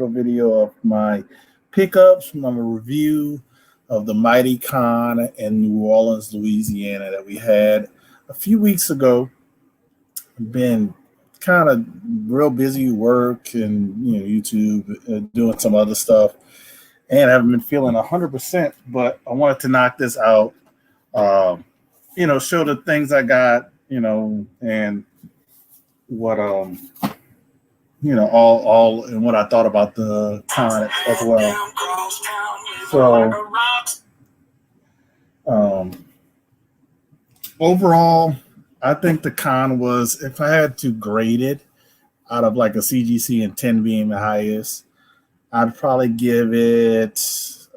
little video of my pickups from a review of the Mighty Con in New Orleans, Louisiana that we had a few weeks ago. Been kind of real busy work and YouTube, doing some other stuff, and I haven't been feeling 100%. But I wanted to knock this out. Show the things I got, and what all and what I thought about the con as well. So overall, I think the con was, if I had to grade it out of like a CGC and 10 being the highest, I'd probably give it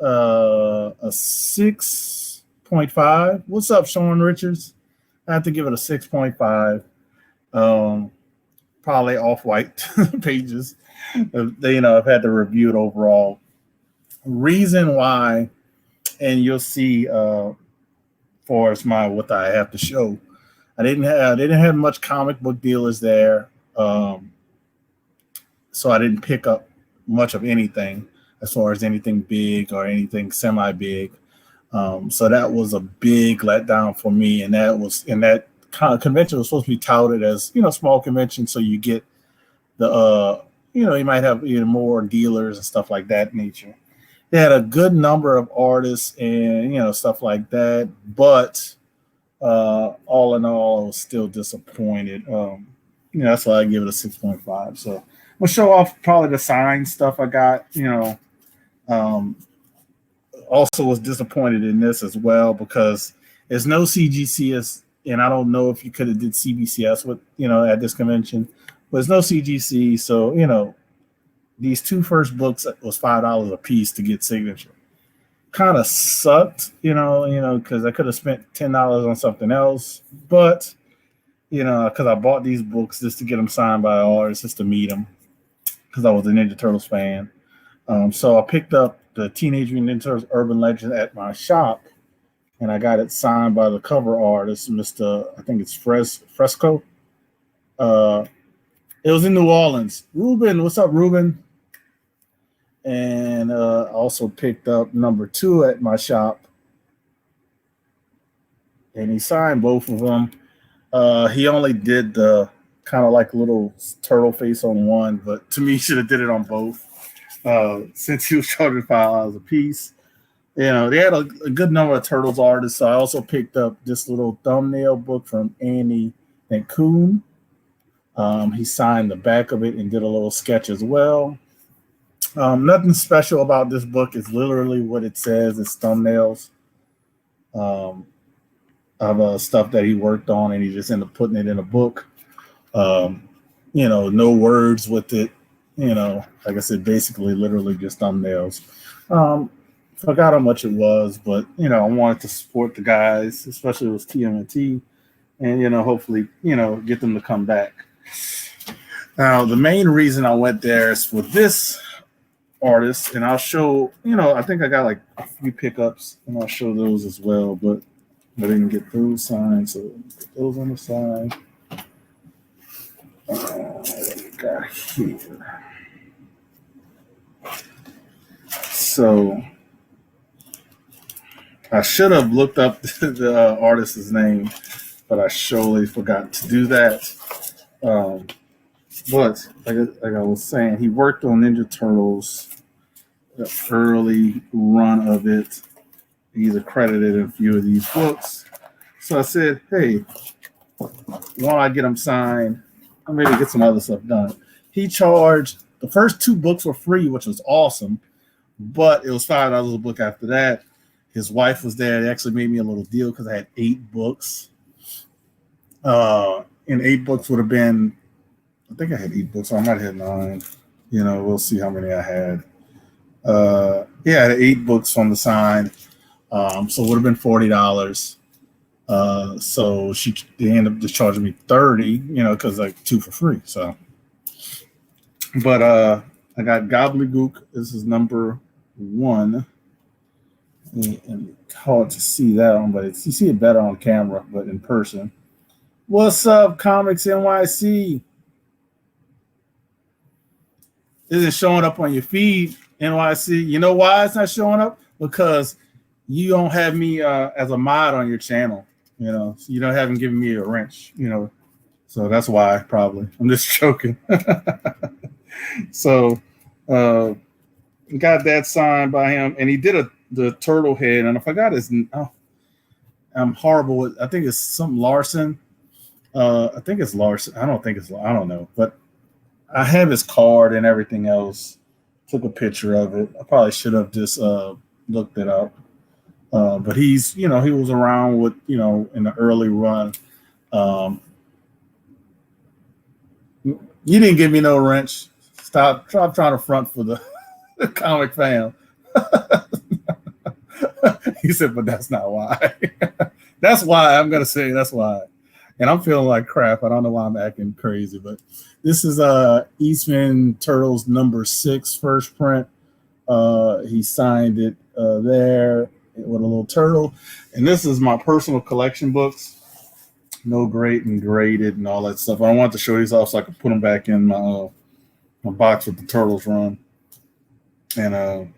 a 6.5. What's up, Sean Richards? I have to give it a 6.5. Probably off-white pages. I've had to review it overall. Reason why, and you'll see for as what I have to show. I didn't have much comic book dealers there, so I didn't pick up much of anything as far as anything big or anything semi-big. So that was a big letdown for me, and that convention was supposed to be touted as small convention, so you get the you might have even more dealers and stuff like that nature. They had a good number of artists and stuff like that, but all in all, I was still disappointed. That's why I give it a 6.5. So I'm gonna show off probably the signed stuff I got. Also was disappointed in this as well because there's no CGCS, and I don't know if you could have did CBCS with at this convention, but there's no CGC. So these two first books was $5 a piece to get signature. Kind of sucked, because I could have spent $10 on something else, but because I bought these books just to get them signed by artists, just to meet them, because I was a Ninja Turtles fan. So I picked up the Teenage Mutant Ninja Turtles Urban Legend at my shop, and I got it signed by the cover artist, Mr. I think it's Fresco. It was in New Orleans. Ruben, what's up, Ruben? And also picked up number 2 at my shop, and he signed both of them. He only did the kind of like little turtle face on one, but to me, he should have did it on both. Since he was charging $5 a piece, they had a good number of Turtles artists. So I also picked up this little thumbnail book from Andy Coon. He signed the back of it and did a little sketch as well. Nothing special about this book. It's literally what it says. It's thumbnails of stuff that he worked on, and he just ended up putting it in a book. No words with it. Like I said, basically, literally just thumbnails. Forgot how much it was, but I wanted to support the guys, especially it was TMNT, and hopefully, get them to come back. Now, the main reason I went there is with this artist, and I'll show, I think I got like a few pickups, and I'll show those as well, but I didn't get those signed, so put those on the side. What we got here? So I should have looked up the artist's name, but I surely forgot to do that. But like I was saying, he worked on Ninja Turtles, the early run of it. He's accredited in a few of these books. So I said, hey, why don't I get him signed? I'm ready to get some other stuff done. He charged, the first 2 books were free, which was awesome, but it was $5 a book after that. His wife was there. They actually made me a little deal because I had 8 books. And 8 books would have been, I think I had 8 books, so I might have had 9. We'll see how many I had. I had 8 books on the sign. So it would have been $40. So they ended up just charging me $30, because like 2 for free. So, but I got Gobbledygook. This is number 1, and it's hard to see that on, but you see it better on camera, but in person. What's up, Comics NYC? isn't showing up on your feed, NYC. You know why it's not showing up? Because you don't have me as a mod on your channel. You know, so you don't haven't given me a wrench. You know, so that's why probably. I'm just joking. So, got that signed by him, and he did the turtle head, and I forgot his. Oh, I'm horrible with. I think it's some Larson. I think it's Larson. I don't think it's. I don't know, but I have his card and everything else. Took a picture of it. I probably should have just looked it up. But he's, he was around with, in the early run. You didn't give me no wrench. Stop trying to front for the comic fan. He said, but that's not why. That's why I'm going to say that's why. And I'm feeling like crap. I don't know why I'm acting crazy, but this is Eastman Turtles #6 first print. He signed it there with a little turtle. And this is my personal collection books. No grade and graded and all that stuff. I want to show these off so I can put them back in my box with the Turtles run. And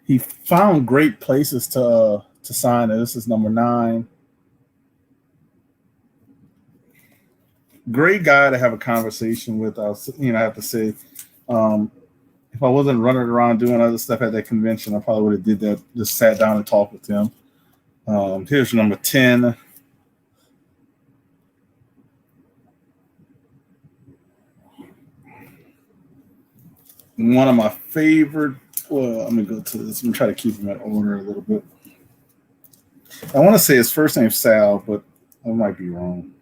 he found great places to sign it. This is #9. Great guy to have a conversation with. I have to say, if I wasn't running around doing other stuff at that convention, I probably would have did that. Just sat down and talked with him. Here's #10. One of my favorite. Well, let me go to this. I'm gonna try to keep them in order a little bit. I want to say his first name's Sal, but I might be wrong.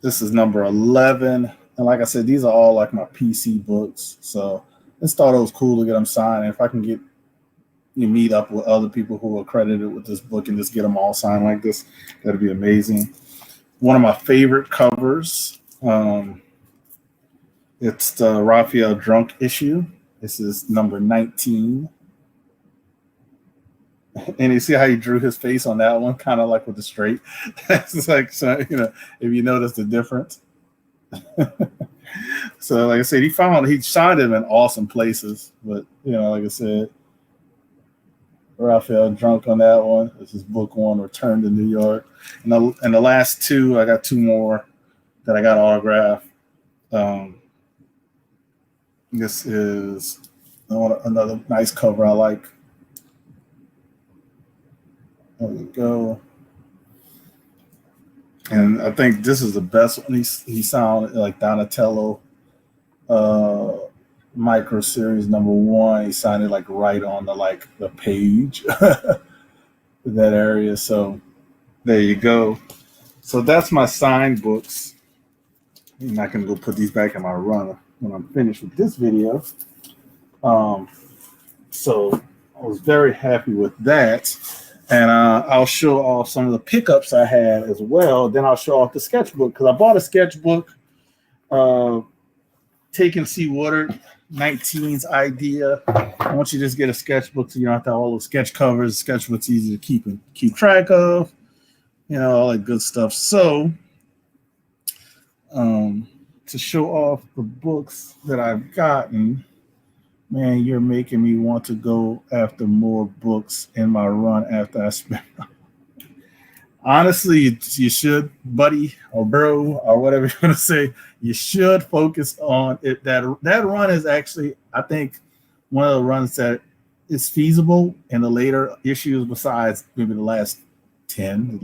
This is #11. And like I said, these are all like my PC books. So I just thought it was cool to get them signed. And if I can meet up with other people who are credited with this book and just get them all signed like this, that'd be amazing. One of my favorite covers. It's the Raphael Drunk issue. This is #19. And you see how he drew his face on that one, kind of like with the straight. It's like, so, if you notice the difference. So, like I said, he signed him in awesome places. But, like I said, Raphael Drunk on that one. This is book 1, Return to New York. And the last 2, I got 2 more that I got autographed. This is another nice cover I like. There we go. And I think this is the best one. He sounded like Donatello Micro Series #1. He signed it like right on the page. That area. So there you go. So that's my signed books. I'm not gonna go put these back in my runner when I'm finished with this video. So I was very happy with that. And I'll show off some of the pickups I had as well. Then I'll show off the sketchbook because I bought a sketchbook. Taking C. Woodard, 19's idea. I want you to just get a sketchbook so you don't have to have all the sketch covers. Sketchbook's easy to keep track of. All that good stuff. So to show off the books that I've gotten, man, you're making me want to go after more books in my run after I spend. Honestly, you should, buddy or bro or whatever you want to say. You should focus on it. That run is actually, I think, one of the runs that is feasible in the later issues. Besides maybe the last 10,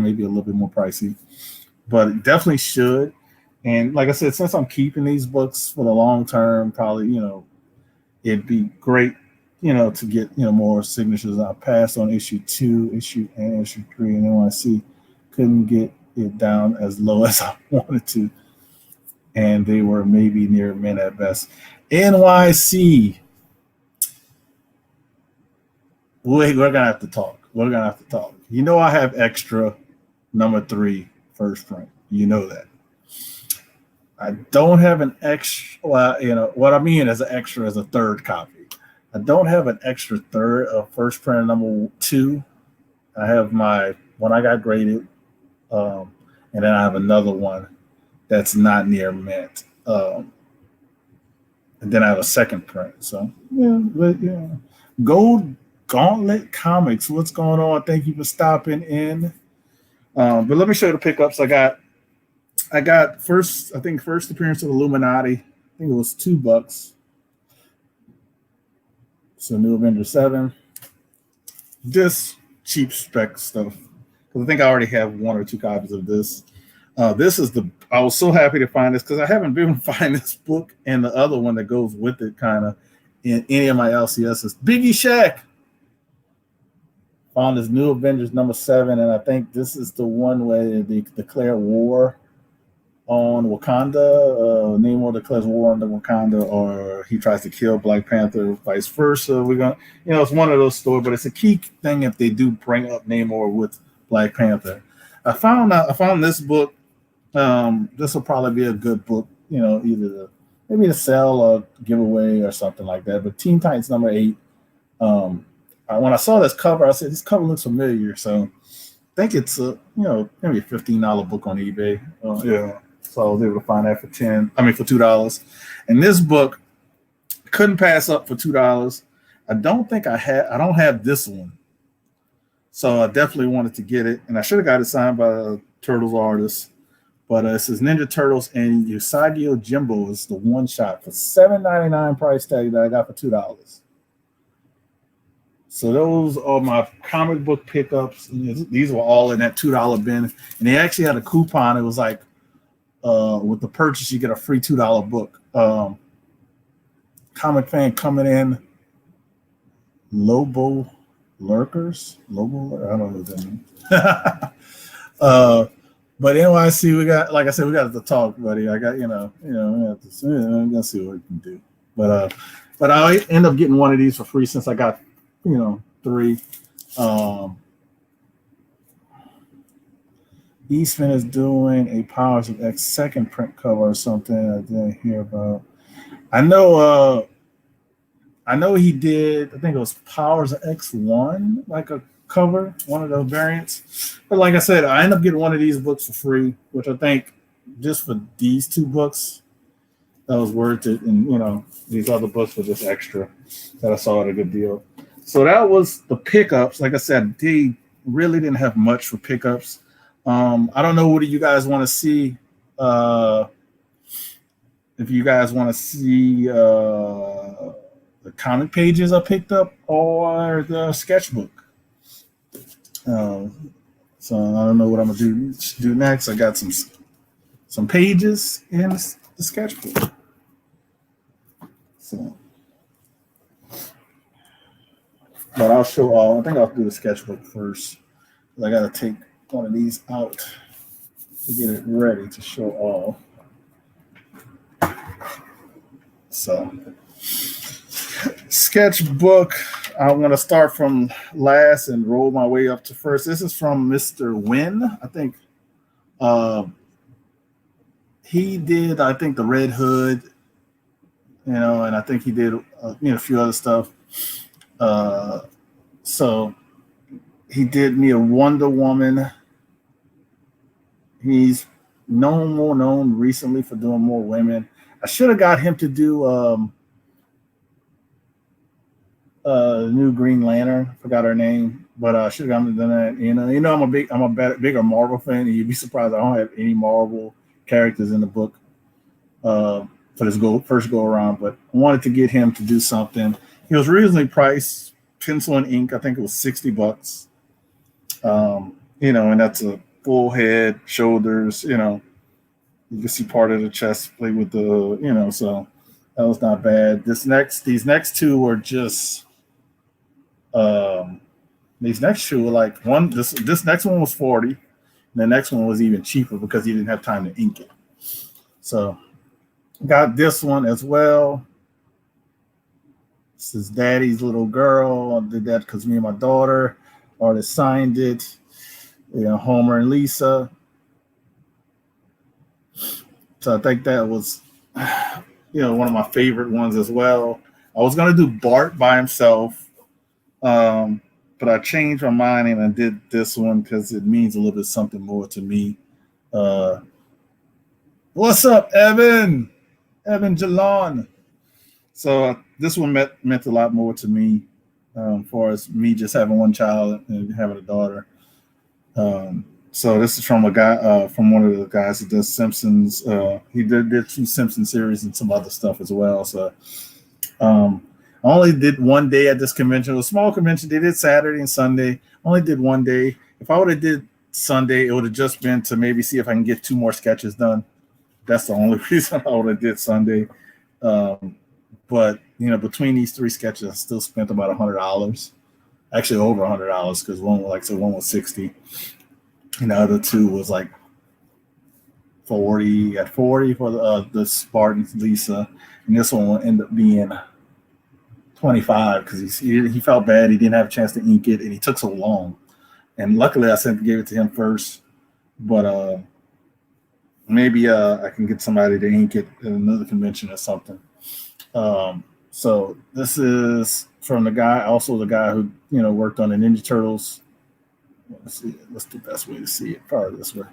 may be a little bit more pricey, but it definitely should. And like I said, since I'm keeping these books for the long term, probably it'd be great, to get, more signatures. I passed on issue 2, issue 3, and NYC couldn't get it down as low as I wanted to. And they were maybe near mint at best. NYC. We're going to have to talk. I have extra #3 first print. You know that. I don't have an extra. Well, what I mean as an extra is a third copy. I don't have an extra third of first print #2. I have my one I got graded, and then I have another one that's not near mint. and then I have a second print. So yeah. Gold Gauntlet Comics. What's going on? Thank you for stopping in. But let me show you the pickups. I got first appearance of Illuminati. I think it was $2. So New Avengers 7. This cheap spec stuff. Because I think I already have 1 or 2 copies of this. I was so happy to find this because I haven't been able to find this book and the other one that goes with it kind of in any of my LCSs. Biggie Shaq found his New Avengers number 7, and I think this is the one where they declare war on Wakanda. Namor declares war on the Wakanda, or he tries to kill Black Panther, vice versa. It's one of those stories, but it's a key thing if they do bring up Namor with Black Panther. I found this book. This will probably be a good book, either maybe to sell or give away or something like that. But Teen Titans number 8. When I saw this cover, I said this cover looks familiar. So I think it's maybe a $15 book on eBay. Yeah. So I was able to find that for $2. And this book couldn't pass up for $2. I don't have this one. So I definitely wanted to get it. And I should have got it signed by a Turtles artist. But it says Ninja Turtles and Usagi Yojimbo is the one shot for $7.99 price tag that I got for $2. So those are my comic book pickups. These were all in that $2 bin. And they actually had a coupon. It was like, with the purchase, you get a free $2 book. Comic fan coming in. Lobo Lurkers? I don't know what that means. But NYC, we got to talk, buddy. I got, we have to, we're gonna see what we can do. But I'll end up getting one of these for free since I got, 3. Eastman is doing a Powers of X second print cover or something I didn't hear about. I know he did, I think it was Powers of X1, like a cover, one of those variants. But like I said, I end up getting one of these books for free, which I think just for these 2 books, that was worth it. And, these other books were just extra that I saw at a good deal. So that was the pickups. Like I said, they really didn't have much for pickups. I don't know what do you guys want to see. If you guys want to see the comic pages I picked up or the sketchbook. So I don't know what I'm gonna do next. I got some pages in the sketchbook. So, but I'll show all. I think I'll do the sketchbook first. I got to take one of these out to get it ready to show all. So, sketchbook. I'm going to start from last and roll my way up to first. This is from Mr. Wynn. I think he did, the Red Hood, and I think he did, a few other stuff. So he did me a Wonder Woman. He's more known recently for doing more women. I should have got him to do new Green Lantern. Forgot her name, but I should have done that. I'm a bigger Marvel fan. And you'd be surprised I don't have any Marvel characters in the book for this first go around. But I wanted to get him to do something. He was reasonably priced, pencil and ink. I think it was $60. And that's a full head, shoulders. You can see part of the chest play with the. So that was not bad. These next 2 were just. These next 2 were like one. This next one was $40, and the next one was even cheaper because he didn't have time to ink it. So, got this one as well. This is Daddy's Little Girl. I did that because me and my daughter artist signed it. Homer and Lisa. So I think that was, one of my favorite ones as well. I was gonna do Bart by himself. But I changed my mind and I did this one because it means a little bit something more to me. What's up, Evan? Evan Jalon. So this one meant a lot more to me, far as me just having one child and having a daughter. So this is from a guy, from one of the guys that does Simpsons. He did two Simpsons series and some other stuff as well. So I only did one day at this convention. It was a small convention. They did Saturday and Sunday. I only did one day. If I would have did Sunday, it would have just been to maybe see if I can get two more sketches done. That's the only reason I would have did Sunday. But between these three sketches, I still spent about $100. Actually, over $100 because one, like I said, one was 60, and the other two was like 40 at 40 for the Spartans Lisa, and this one will end up being 25 because he felt bad. He didn't have a chance to ink it, and he took so long. And luckily, I gave it to him first. But maybe I can get somebody to ink it at another convention or something. So this is from the guy, also the guy who worked on the Ninja Turtles. Let's see, what's the best way to see it? Probably this way.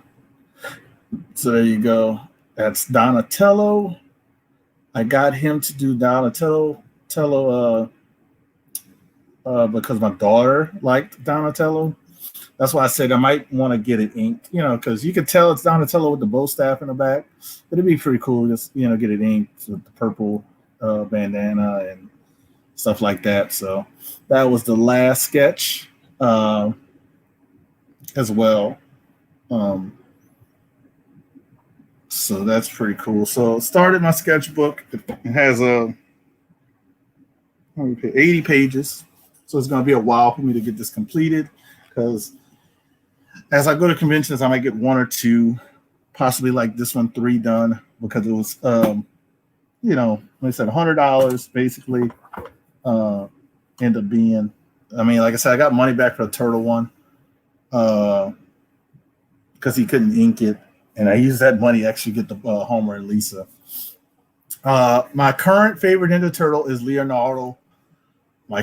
So there you go. That's Donatello. I got him to do Donatello because my daughter liked Donatello. That's why I said I might want to get it inked, because you can tell it's Donatello with the bow staff in the back. But it'd be pretty cool just, get it inked with the purple bandana and stuff like that. So that was the last sketch as well. So that's pretty cool. So started my sketchbook. It has 80 pages. So it's going to be a while for me to get this completed because as I go to conventions, I might get one or two, possibly like this one, 3 done because it was, like I said, $100 basically end up being. I mean, like I said, I got money back for the turtle one because he couldn't ink it. And I used that money to actually get the Homer and Lisa. My current favorite Ninja Turtle is Leonardo. My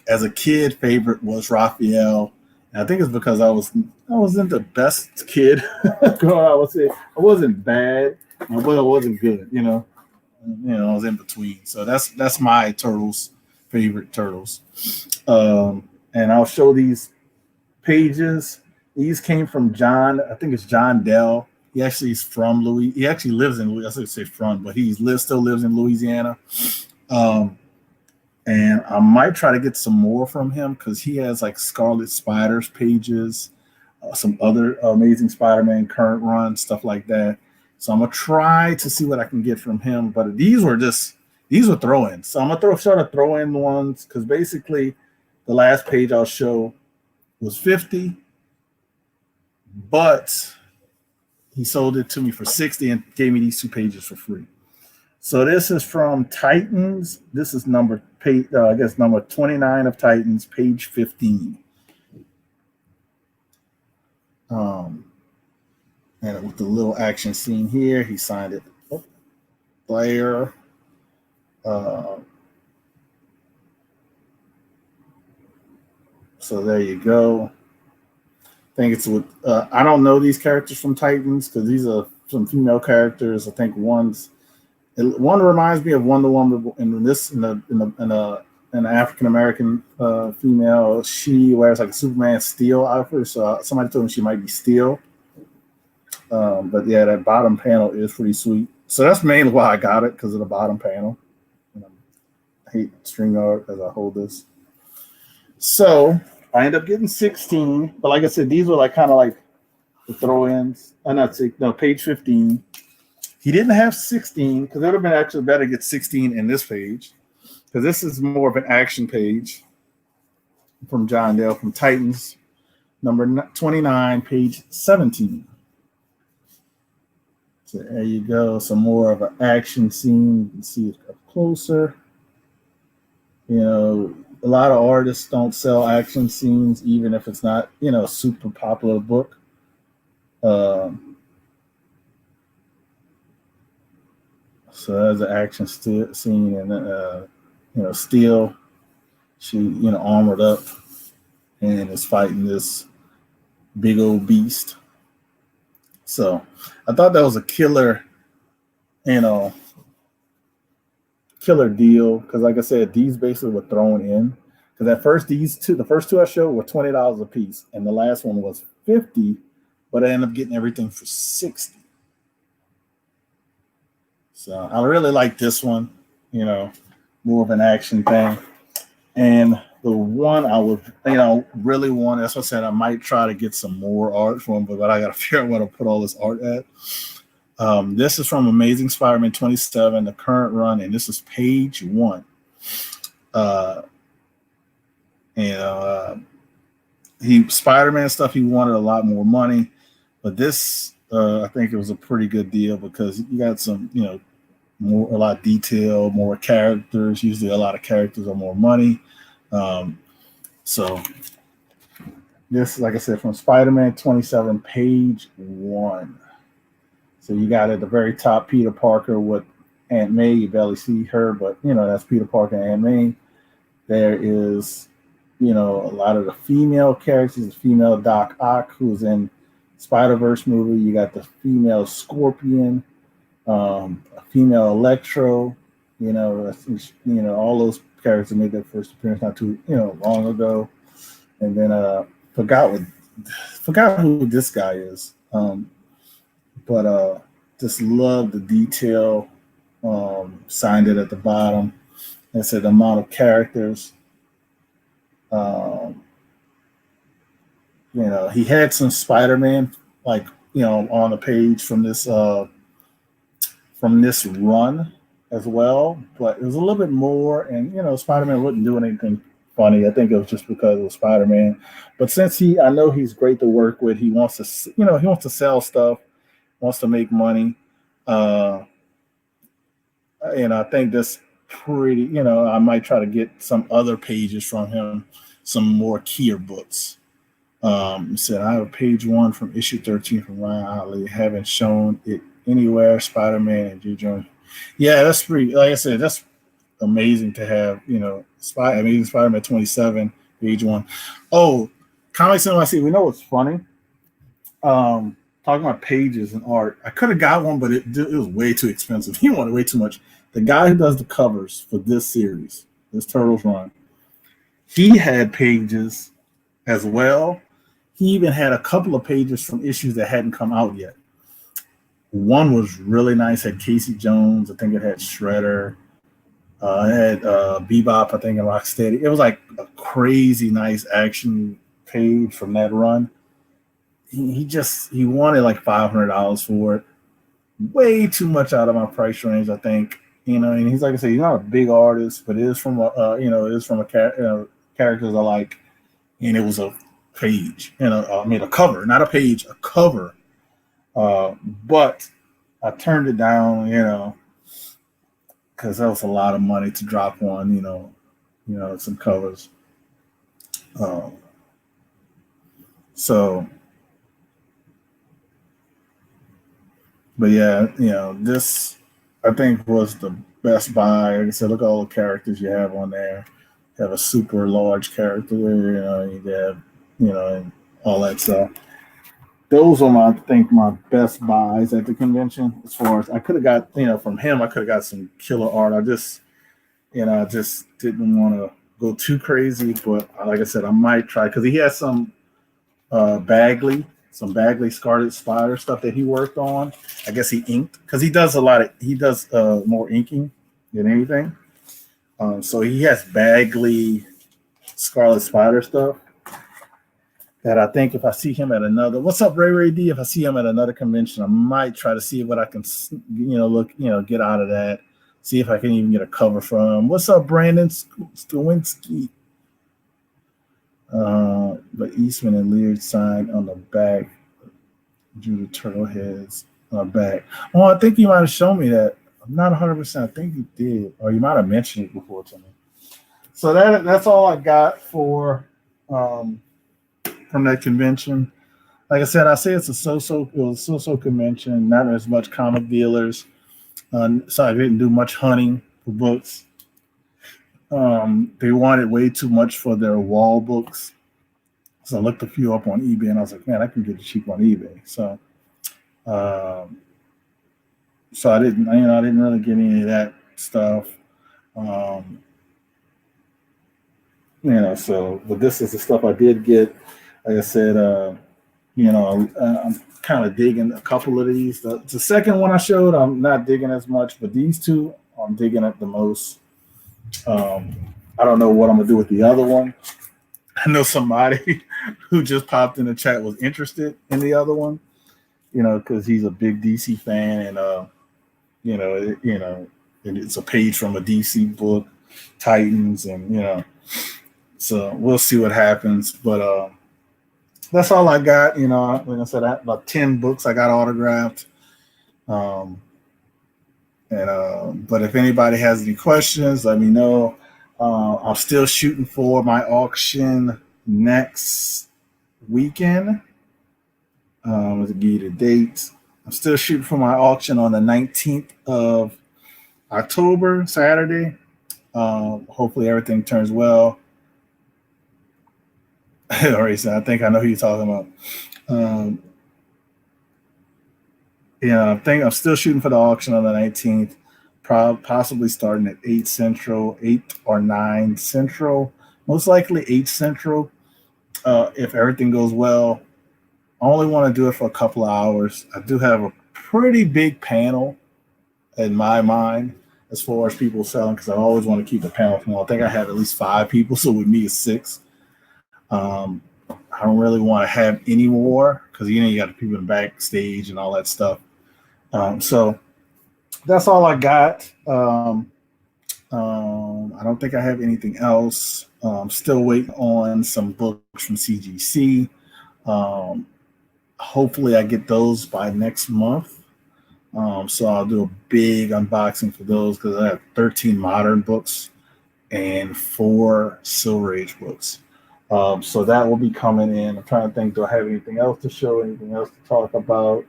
as a kid favorite was Raphael. And I think it's because I wasn't the best kid. I would say I wasn't bad, but I wasn't good. I was in between. So that's my favorite turtles. And I'll show these pages. These came from John. I think it's John Dell. He actually is from Louis. He actually lives in. I should say from, but still lives in Louisiana. And I might try to get some more from him because he has like Scarlet Spiders pages, some other Amazing Spider-Man current run stuff like that. So I'm gonna try to see what I can get from him. But these were throw-ins. So I'm gonna try to throw in ones because basically the last page I'll show was 50. But he sold it to me for 60 and gave me these 2 pages for free. So this is from Titans. This is number 29 of Titans, page 15. And with the little action scene here, he signed it. Player. So there you go. I think it's with. I don't know these characters from Titans because these are some female characters. I think one reminds me of Wonder Woman in an African American female. She wears like a Superman Steel outfit. So somebody told me she might be Steel. But yeah, that bottom panel is pretty sweet. So that's mainly why I got it because of the bottom panel. I hate StreamYard as I hold this. So I end up getting 16, but like I said, these were like kind of like the throw-ins. Page 15. He didn't have 16 because it would have been actually better to get 16 in this page because this is more of an action page from John Dell from Titans, number 29, page 17. So there you go. Some more of an action scene. You can see it up closer. A lot of artists don't sell action scenes, even if it's not, a super popular book. So there's an action scene, and Steel, she, armored up and is fighting this big old beast. So I thought that was a killer, killer deal because, like I said, these basically were thrown in. Because at first, the first two I showed were $20 a piece, and the last one was 50, but I ended up getting everything for 60. So I really like this one. You know, more of an action thing. And the one I would, really want. That's what I said. I might try to get some more art from, but I got to figure out where to put all this art at. This is from Amazing Spider-Man 27, the current run, and this is page 1. Uh, and he Spider-Man stuff. He wanted a lot more money, but this I think it was a pretty good deal because you got some, a lot of detail, more characters. Usually, a lot of characters are more money. So this, like I said, from Spider-Man 27, page 1. So you got at the very top Peter Parker with Aunt May. You barely see her, but that's Peter Parker and Aunt May. There is, a lot of the female characters. The female Doc Ock, who's in Spider-Verse movie. You got the female Scorpion, a female Electro. All those characters made their first appearance not too, long ago. And then forgot who this guy is. But just love the detail. Signed it at the bottom. It said the amount of characters. He had some Spider-Man on the page from this run as well, but it was a little bit more. And Spider-Man wouldn't do anything funny. I think it was just because it was Spider-Man. But since I know he's great to work with. He wants to, he wants to sell stuff, wants to make money. I think that's pretty. I might try to get some other pages from him, some more Keir books. It said, I have page 1 from issue 13 from Ryan Otley. Haven't shown it anywhere. Spider-Man and G. Jones. Yeah, that's pretty. Like I said, that's amazing to have. Amazing Spider-Man 27, page 1. Oh, Comics NYC. We know what's funny. Talking about pages and art, I could have got one, but it was way too expensive. He wanted way too much. The guy who does the covers for this series, this Turtles run, he had pages as well. He even had a couple of pages from issues that hadn't come out yet. One was really nice. Had Casey Jones. I think it had Shredder. It had Bebop, I think, and Rocksteady. It was like a crazy nice action page from that run. He wanted like $500 for it. Way too much out of my price range, I think. And he's, like I said, he's not a big artist, but it is from characters I like. And it was a page, a cover, not a page, a cover. But I turned it down, because that was a lot of money to drop on, some covers. But yeah, this I think was the best buy. Like I said, look at all the characters you have on there. You have a super large character, you have, and all that stuff. Those are my best buys at the convention. As far as I could have got, from him, I could have got some killer art. I just didn't want to go too crazy. But like I said, I might try because he has some Bagley Scarlet Spider stuff that he worked on. I guess he inked because he does more inking than anything. So he has Bagley Scarlet Spider stuff that I think if I see him at another, what's up, Ray D? If I see him at another convention, I might try to see what I can, get out of that. See if I can even get a cover from him. What's up, Brandon Stawinski? But Eastman and Leary signed on the back. Drew the turtle heads on the back. Oh, I think you might have shown me that. I'm not 100%. I think you did, or you might have mentioned it before to me. So that's all I got for from that convention. Like I said, I say it's a so-so convention. Not as much comic dealers. So I didn't do much hunting for books. They wanted way too much for their wall books. So I looked a few up on eBay, and I was like, man, I can get it cheap on eBay. So, I didn't really get any of that stuff. Um, so, but this is the stuff I did get. Like I said, I'm kind of digging a couple of these. The second one I showed, I'm not digging as much, but these two, I'm digging it the most. Um, I don't know what I'm gonna do with the other one. I know somebody who just popped in the chat was interested in the other one, because he's a big DC fan, and and it's a page from a DC book, Titans, and so we'll see what happens. But that's all I got. Like I said, I have about 10 books I got autographed. Um, but if anybody has any questions, let me know. I'm still shooting for my auction next weekend. To give you the dates, I'm still shooting for my auction on the 19th of October, Saturday. Hopefully everything turns well. All right, so I think I know who you're talking about. I think I'm still shooting for the auction on the 19th, possibly starting at 8 Central, 8 or 9 Central, most likely 8 Central. If everything goes well, I only want to do it for a couple of hours. I do have a pretty big panel in my mind as far as people selling, because I always want to keep the panel small. I think I have at least 5 people, so with me it's 6. I don't really want to have any more because you got the people in the backstage and all that stuff. So that's all I got. I don't think I have anything else. I'm still waiting on some books from CGC. Hopefully I get those by next month. So I'll do a big unboxing for those because I have 13 modern books and 4 Silver Age books. So that will be coming in. I'm trying to think, do I have anything else to show, anything else to talk about?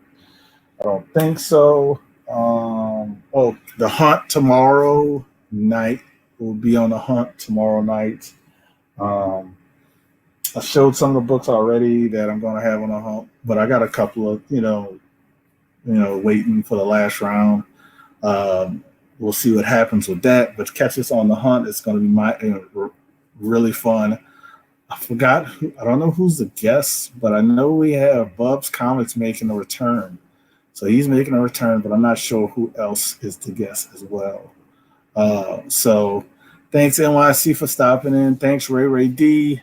I don't think so. The hunt tomorrow night. We'll be on the hunt tomorrow night. I showed some of the books already that I'm going to have on the hunt, but I got a couple of, waiting for the last round. We'll see what happens with that. But to catch us on the hunt, it's going to be really fun. I forgot. I don't know who's the guest, but I know we have Bub's Comics making a return. So he's making a return, but I'm not sure who else is the guest as well. So thanks NYC for stopping in. Thanks Ray D.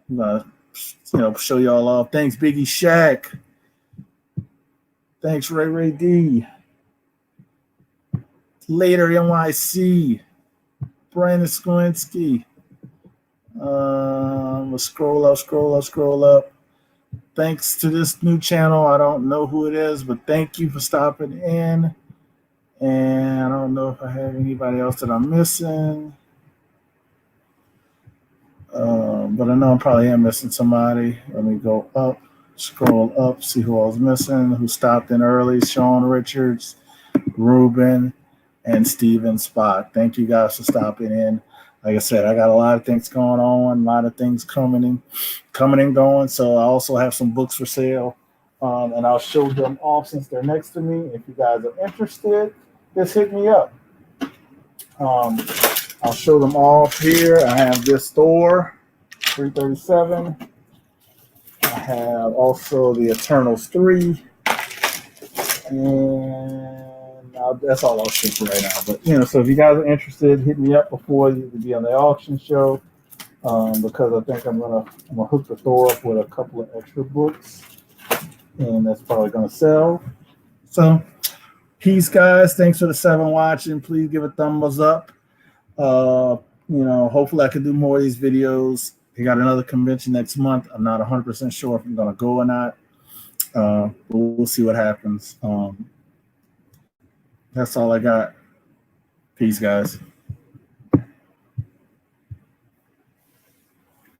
Show y'all off. Thanks Biggie Shaq. Thanks Ray D. Later NYC. Brandon Skowinski. Scroll up. Thanks to this new channel. I don't know who it is, but thank you for stopping in. And I don't know if I have anybody else that I'm missing. But I know I probably am missing somebody. Let me go up, scroll up, see who I was missing, who stopped in early. Sean Richards, Ruben, and Steven Spot. Thank you guys for stopping in. Like I said, I got a lot of things going on, a lot of things coming and going. So I also have some books for sale, and I'll show them off since they're next to me. If you guys are interested, just hit me up. I'll show them off here. I have this Thor 337. I have also the Eternals 3, and that's all I'll show for right now. But so if you guys are interested, hit me up before you be on the auction show, because I think I'm gonna hook the Thor up with a couple of extra books, and that's probably gonna sell. So peace, guys. Thanks for the 7 watching. Please give a thumbs up. Hopefully I can do more of these videos. We got another convention next month. I'm not 100% sure if I'm gonna go or not. But we'll see what happens. That's all I got. Peace, guys.